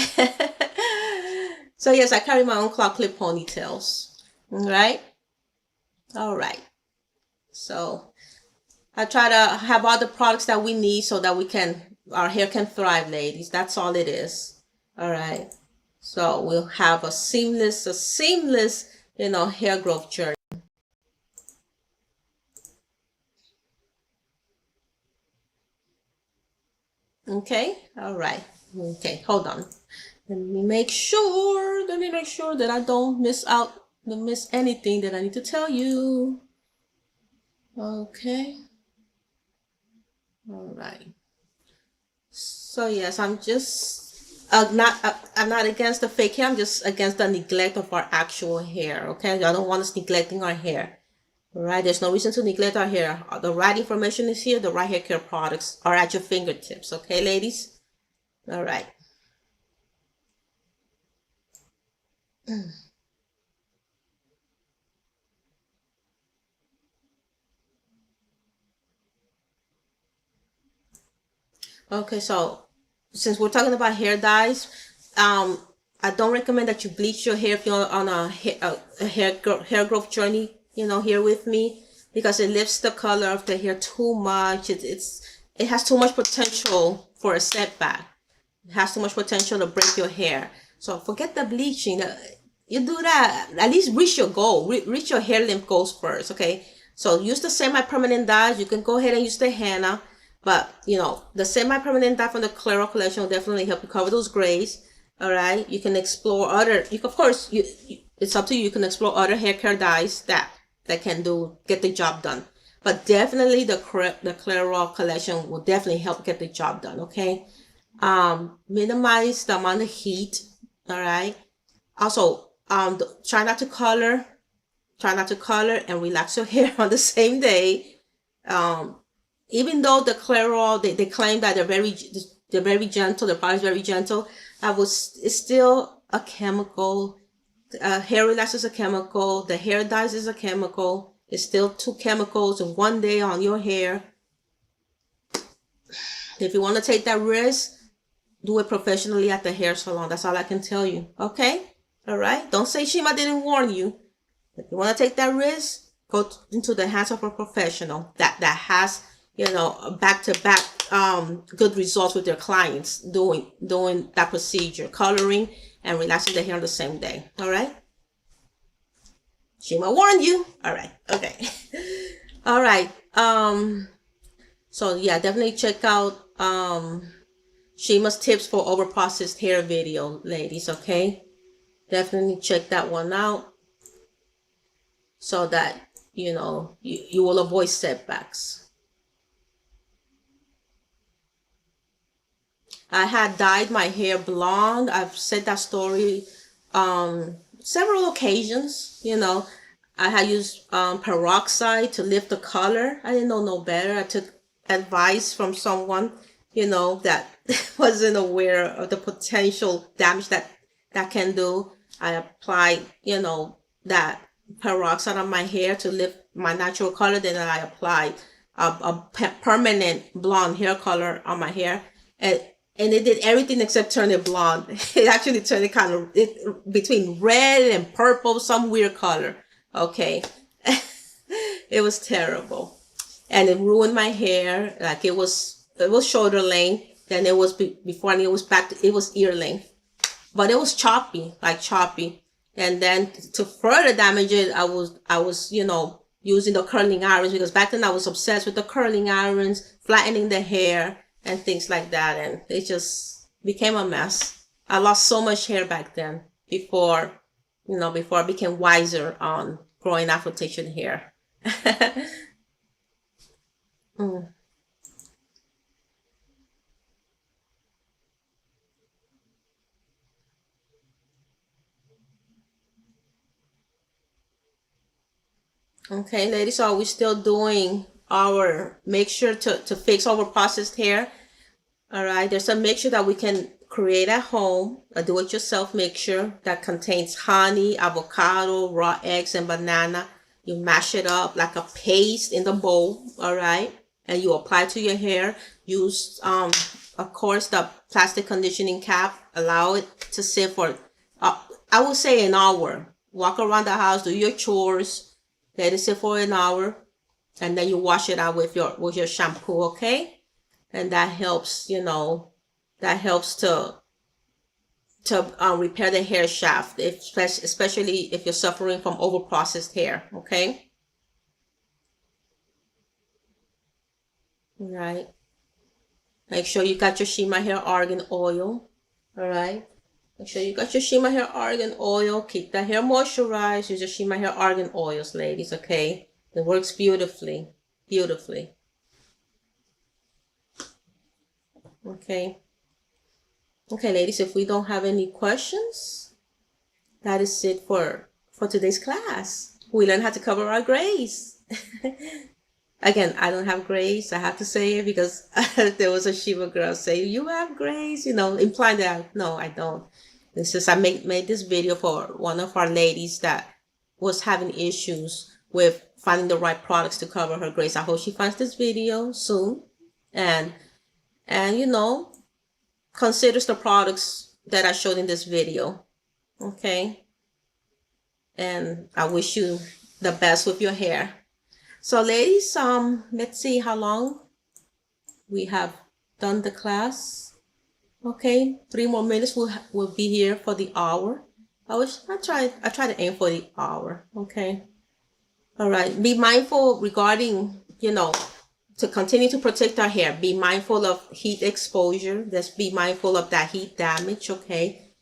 So yes, I carry my own claw clip ponytails. All right. All right. So I try to have all the products that we need so that our hair can thrive, ladies. That's all it is. All right. So we'll have a seamless, hair growth journey. Okay. All right. Okay. Hold on. Let me make sure that I don't miss anything that I need to tell you. Okay. All right. So yes, I'm not against the fake hair. I'm just against the neglect of our actual hair. Okay, I don't want us neglecting our hair. All right, there's no reason to neglect our hair. The right information is here. The right hair care products are at your fingertips. Okay, ladies. All right. Okay, so since we're talking about hair dyes, I don't recommend that you bleach your hair if you're on a hair growth journey, here with me, because it lifts the color of the hair too much. It has too much potential for a setback. It has too much potential to break your hair. So forget the bleaching. You do that, at least reach your goal. Reach your hair length goals first, okay? So use the semi-permanent dyes. You can go ahead and use the henna. But, the semi-permanent dye from the Clairol collection will definitely help you cover those grays. All right. You can explore of course, it's up to you. You can explore other hair care dyes that can get the job done. But definitely the Clairol collection will definitely help get the job done. Okay. Minimize the amount of heat. All right. Also, try not to color and relax your hair on the same day. Even though the Clairol, they claim that they're very gentle, the product is very gentle, it's still a chemical. Hair relax is a chemical. The hair dyes is a chemical. It's still two chemicals in one day on your hair. If you want to take that risk, do it professionally at the hair salon. That's all I can tell you. Okay? All right? Don't say Shima didn't warn you. If you want to take that risk, go into the hands of a professional that has back-to-back good results with their clients doing that procedure, coloring and relaxing the hair on the same day. All right. Shima warned you. All right. Okay. All right. So yeah, definitely check out Shima's tips for overprocessed hair video, ladies. Okay. Definitely check that one out so that you will avoid setbacks. I had dyed my hair blonde. I've said that story several occasions. I had used peroxide to lift the color. I didn't know no better. I took advice from someone, that wasn't aware of the potential damage that can do. I applied, that peroxide on my hair to lift my natural color. Then I applied a permanent blonde hair color on my hair. And it did everything except turn it blonde. It actually turned it kind of between red and purple, some weird color. Okay. It was terrible. And it ruined my hair. Like it was shoulder length. Then it was before, and it was it was ear length. But it was choppy. And then to further damage it, I was, using the curling irons, because back then I was obsessed with the curling irons, flattening the hair and things like that. And it just became a mess. I lost so much hair back then before I became wiser on growing Afro textured hair. Mm. Okay, ladies, so are we still doing our make sure to fix over processed hair? All right, there's a mixture that we can create at home, a do-it-yourself mixture that contains honey, avocado, raw eggs, and banana. You mash it up like a paste in the bowl, all right, and you apply to your hair. Use, of course, the plastic conditioning cap. Allow it to sit for, I would say, an hour. Walk around the house, do your chores, let it sit for an hour, and then you wash it out with your shampoo, okay? And that helps, to repair the hair shaft, especially if you're suffering from overprocessed hair. Okay, all right. Make sure you got your Shima Hair Argan Oil. All right. Make sure you got your Shima Hair Argan Oil. Keep the hair moisturized. Use your Shima Hair Argan Oils, ladies. Okay, it works beautifully, beautifully. Okay. Okay, ladies, if we don't have any questions, that is it for today's class. We learned how to cover our grays. Again, I don't have grays. I have to say it because there was a Shiva girl say, "You have grays," implying that no, I don't. It's just I made this video for one of our ladies that was having issues with finding the right products to cover her grays. I hope she finds this video soon, and and considers the products that I showed in this video. Okay, and I wish you the best with your hair. So ladies, let's see how long we have done the class. Okay, 3 more minutes. We'll be here for the hour. I try to aim for the hour. Okay. All right. Be mindful regarding, to continue to protect our hair. Be mindful of heat exposure. Let's be mindful of that heat damage. Okay.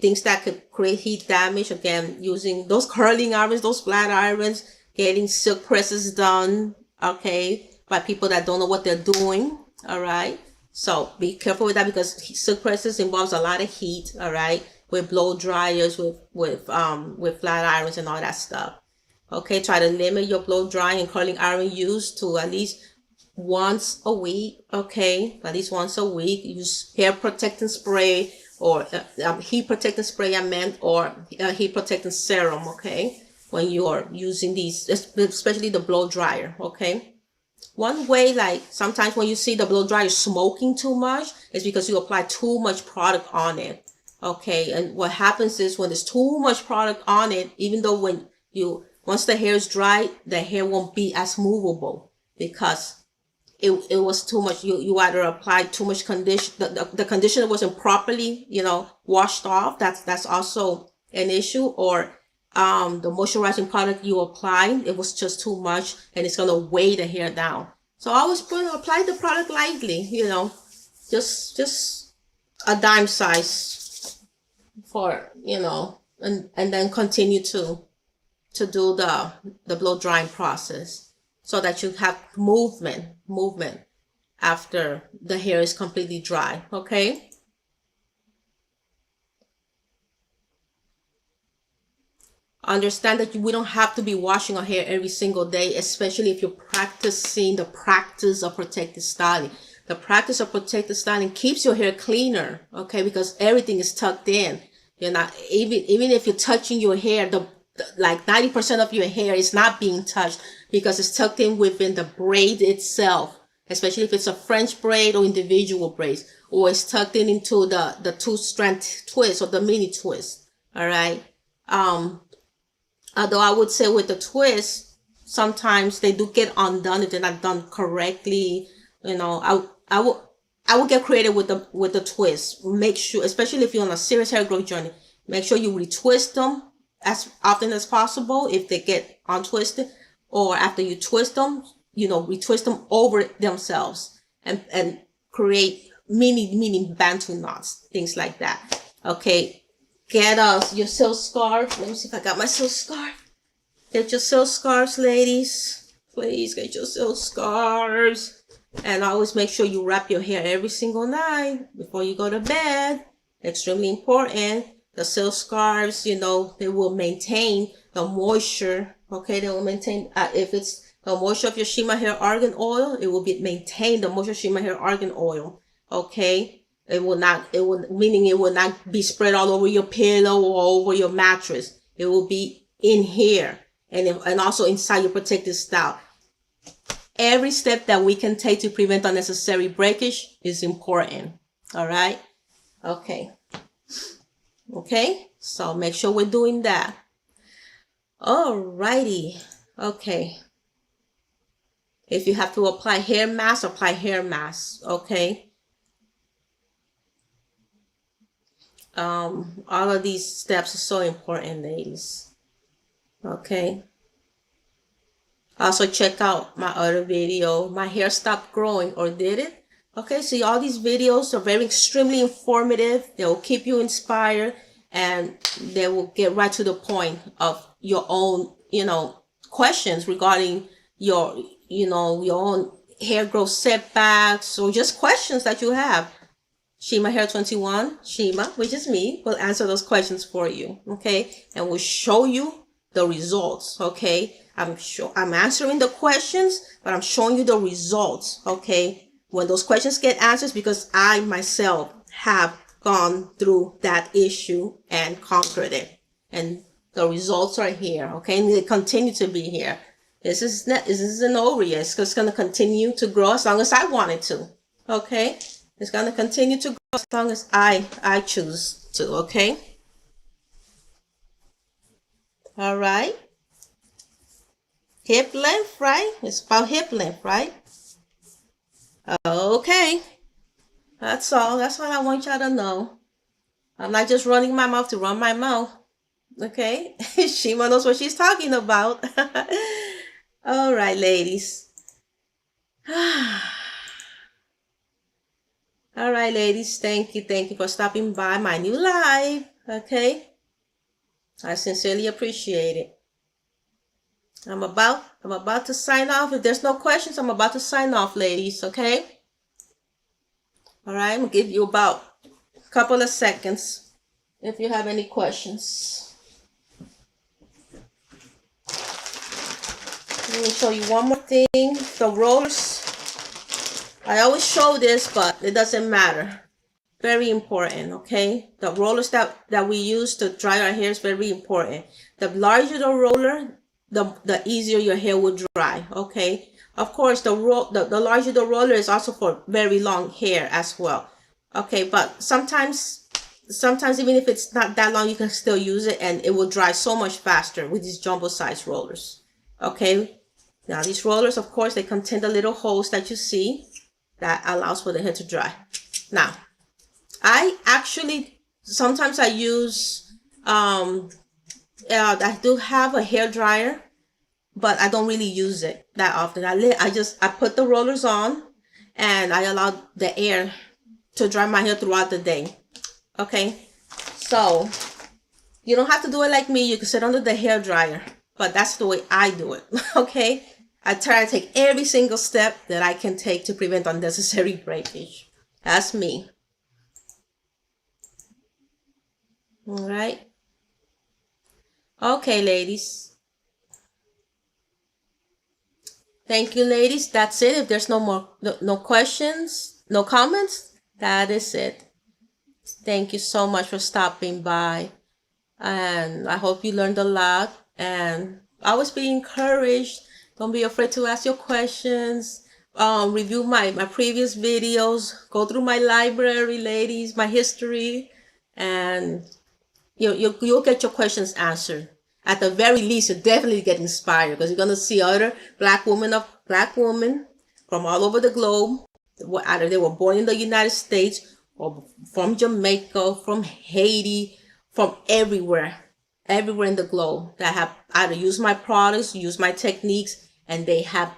Things that could create heat damage. Again, using those curling irons, those flat irons, getting silk presses done. Okay. By people that don't know what they're doing. All right. So be careful with that because silk presses involves a lot of heat. All right. With blow dryers, with flat irons and all that stuff. Okay. Try to limit your blow drying and curling iron use to at least once a week. Okay. At least once a week. Use hair protecting spray or heat protecting spray, or heat protecting serum. Okay. When you're using these, especially the blow dryer. Okay. One way, like sometimes when you see the blow dryer smoking too much, is because you apply too much product on it. Okay, and what happens is when there's too much product on it, even though once the hair is dry, the hair won't be as movable because it was too much. You either applied too much condition, the conditioner wasn't properly, washed off. That's also an issue, or the moisturizing product you applied, it was just too much and it's going to weigh the hair down. So I always apply the product lightly, just a dime size for, and then continue to do the blow drying process so that you have movement after the hair is completely dry. Okay. Understand that we don't have to be washing our hair every single day, especially if you're practicing the practice of protective styling. The practice of protective styling keeps your hair cleaner, okay, because everything is tucked in. You're not, even if you're touching your hair, like 90% of your hair is not being touched because it's tucked in within the braid itself, especially if it's a French braid or individual braids, or it's tucked in into the two-strand twist or the mini twist. All right. Although I would say with the twist, sometimes they do get undone if they're not done correctly. I would get creative with the twist. Make sure, especially if you're on a serious hair growth journey, make sure you retwist them. as often as possible if they get untwisted, or after you twist them, retwist them over themselves and create mini bantu knots, things like that. Okay, get your silk scarf. Let me see if I got my silk scarf. Get your silk scarves, ladies. Please get your silk scarves. And always make sure you wrap your hair every single night before you go to bed. Extremely important. The silk scarves, they will maintain the moisture. Okay, they will maintain, if it's the moisture of your Shima hair argan oil, it will maintain the moisture of Shima hair argan oil. Okay, meaning it will not be spread all over your pillow or over your mattress. It will be in here and also inside your protective style. Every step that we can take to prevent unnecessary breakage is important. All right. Okay. Okay. So make sure we're doing that. All righty. Okay. If you have to apply hair mask, apply hair mask. Okay. All of these steps are so important, ladies. Okay. Also check out my other video, my hair stopped growing or did it? Okay, so all these videos are very extremely informative. They will keep you inspired and they will get right to the point of your own, questions regarding your own hair growth setbacks or just questions that you have. Shima Hair 21, Shima, which is me, will answer those questions for you. Okay, and will show you the results. Okay, I'm answering the questions, but I'm showing you the results. Okay, when those questions get answered, because I myself have gone through that issue and conquered it, and the results are here. Okay, and they continue to be here. This isn't over yet. It's just going to continue to grow as long as I want it to. Okay, it's going to continue to grow as long as I choose to. Okay. All right. Hip length, right? It's about hip length, right? Okay. That's all. That's what I want y'all to know. I'm not just running my mouth to run my mouth. Okay? Shima knows what she's talking about. All right, ladies. All right, ladies. Thank you. Thank you for stopping by my new live. Okay? I sincerely appreciate it. I'm about to sign off. If there's no questions, I'm about to sign off, ladies. Okay? All right, I'm gonna give you about a couple of seconds if you have any questions. Let me show you one more thing. The rollers. I always show this, but it doesn't matter. Very important, okay? The rollers that we use to dry our hair is very important. The larger the roller, the easier your hair will dry, okay? Of course, the larger the roller is also for very long hair as well, okay? But sometimes even if it's not that long, you can still use it and it will dry so much faster with these jumbo size rollers, okay? Now these rollers, of course, they contain the little holes that you see that allows for the hair to dry. Now, sometimes I use, I do have a hair dryer, but I don't really use it that often. I put the rollers on and I allow the air to dry my hair throughout the day. Okay. So you don't have to do it like me. You can sit under the hair dryer, but that's the way I do it. Okay. I try to take every single step that I can take to prevent unnecessary breakage. That's me. All right. Okay, ladies. Thank you, ladies. That's it. If there's no questions, no comments, that is it. Thank you so much for stopping by. And I hope you learned a lot. And always be encouraged. Don't be afraid to ask your questions. Review my previous videos. Go through my library, ladies, my history. And you'll get your questions answered. At the very least, you'll definitely get inspired because you're going to see other black women from all over the globe. Either they were born in the United States or from Jamaica, from Haiti, from everywhere. everywhere in the globe that have either used my products, used my techniques, and they have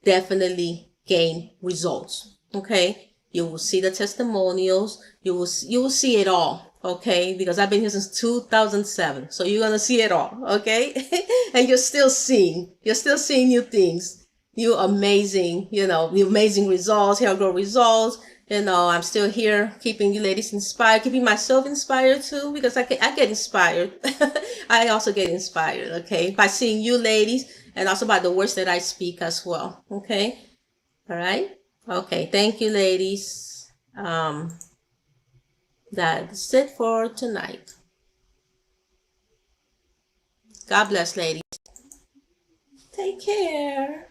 definitely gained results. Okay, you will see the testimonials. You will see it all. Okay, because I've been here since 2007, so you're gonna see it all. Okay, and you're still seeing new things, new amazing, new amazing results, hair growth results. I'm still here keeping you ladies inspired, keeping myself inspired too, because I get inspired. I also get inspired, okay, by seeing you ladies and also by the words that I speak as well. Okay. All right. Okay. Thank you, ladies. That's it for tonight. God bless, ladies. Take care.